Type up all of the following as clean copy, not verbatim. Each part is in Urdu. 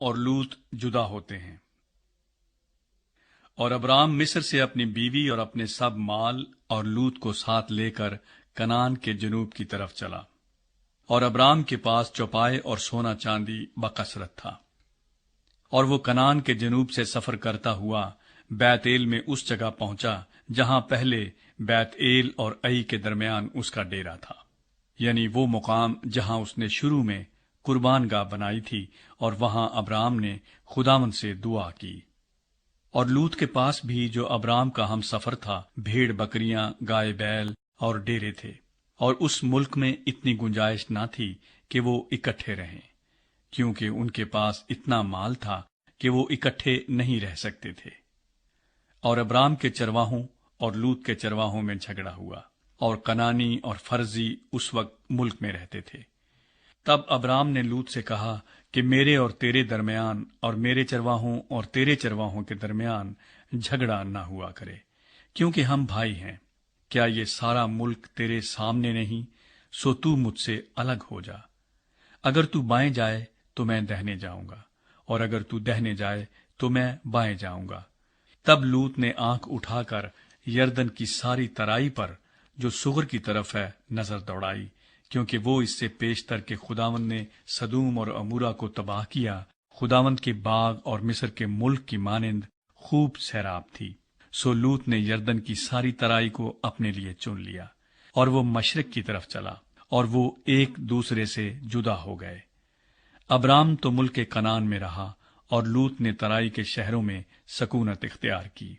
اور لوط جدا ہوتے ہیں۔ اور ابرام مصر سے اپنی بیوی اور اپنے سب مال اور لوط کو ساتھ لے کر کنعان کے جنوب کی طرف چلا۔ اور ابرام کے پاس چوپائے اور سونا چاندی بکثرت تھا، اور وہ کنعان کے جنوب سے سفر کرتا ہوا بیت ایل میں اس جگہ پہنچا جہاں پہلے بیت ایل اور ای کے درمیان اس کا ڈیرا تھا، یعنی وہ مقام جہاں اس نے شروع میں قربان گاہ بنائی تھی، اور وہاں ابرام نے خداوند سے دعا کی۔ اور لوط کے پاس بھی جو ابرام کا ہم سفر تھا، بھیڑ بکریاں، گائے بیل اور ڈیرے تھے، اور اس ملک میں اتنی گنجائش نہ تھی کہ وہ اکٹھے رہیں، کیونکہ ان کے پاس اتنا مال تھا کہ وہ اکٹھے نہیں رہ سکتے تھے۔ اور ابرام کے چرواہوں اور لوط کے چرواہوں میں جھگڑا ہوا، اور کنانی اور فرزی اس وقت ملک میں رہتے تھے۔ تب ابرام نے لوط سے کہا کہ میرے اور تیرے درمیان اور میرے چرواہوں اور تیرے چرواہوں کے درمیان جھگڑا نہ ہوا کرے، کیونکہ ہم بھائی ہیں۔ کیا یہ سارا ملک تیرے سامنے نہیں؟ سو تو مجھ سے الگ ہو جا۔ اگر تو بائیں جائے تو میں دہنے جاؤں گا، اور اگر تو دہنے جائے تو میں بائیں جاؤں گا۔ تب لوط نے آنکھ اٹھا کر یردن کی ساری ترائی پر جو سغر کی طرف ہے نظر دوڑائی، کیونکہ وہ اس سے پیشتر کے خداوند نے سدوم اور عمورہ کو تباہ کیا، خداوند کے باغ اور مصر کے ملک کی مانند خوب سیراب تھی۔ سو لوط نے یردن کی ساری ترائی کو اپنے لیے چن لیا، اور وہ مشرق کی طرف چلا، اور وہ ایک دوسرے سے جدا ہو گئے۔ ابرام تو ملک کنعان میں رہا، اور لوط نے ترائی کے شہروں میں سکونت اختیار کی،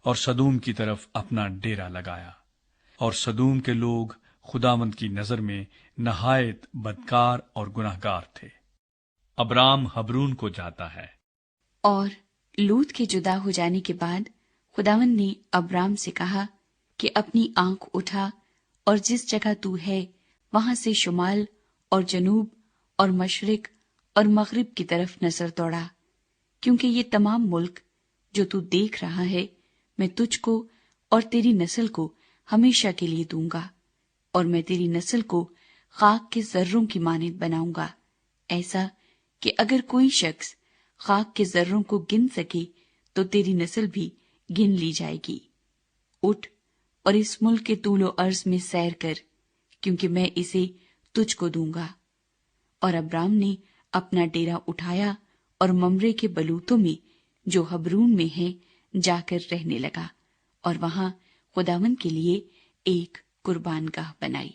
اور سدوم کی طرف اپنا ڈیرا لگایا۔ اور سدوم کے لوگ خداوند کی نظر میں نہایت بدکار اور گناہگار تھے۔ ابرام حبرون کو جاتا ہے۔ اور لوط کے جدا ہو جانے کے بعد خداوند نے ابرام سے کہا کہ اپنی آنکھ اٹھا اور جس جگہ تو ہے وہاں سے شمال اور جنوب اور مشرق اور مغرب کی طرف نظر دوڑا، کیونکہ یہ تمام ملک جو تو دیکھ رہا ہے میں تجھ کو اور تیری نسل کو ہمیشہ کے لیے دوں گا، اور میں تیری نسل کو خاک کے ذروں کی مانند بناؤں گا، ایسا کہ اگر کوئی شخص خاک کے ذروں کو گن سکے تو تیری نسل بھی گن لی جائے گی۔ اٹھ اور اس ملک کے طول و عرض میں سیر کر، کیونکہ میں اسے تجھ کو دوں گا۔ اور ابرام نے اپنا ڈیرا اٹھایا اور ممرے کے بلوتوں میں جو حبرون میں ہیں جا کر رہنے لگا، اور وہاں خداوند کے لیے ایک قربان گاہ بنائی۔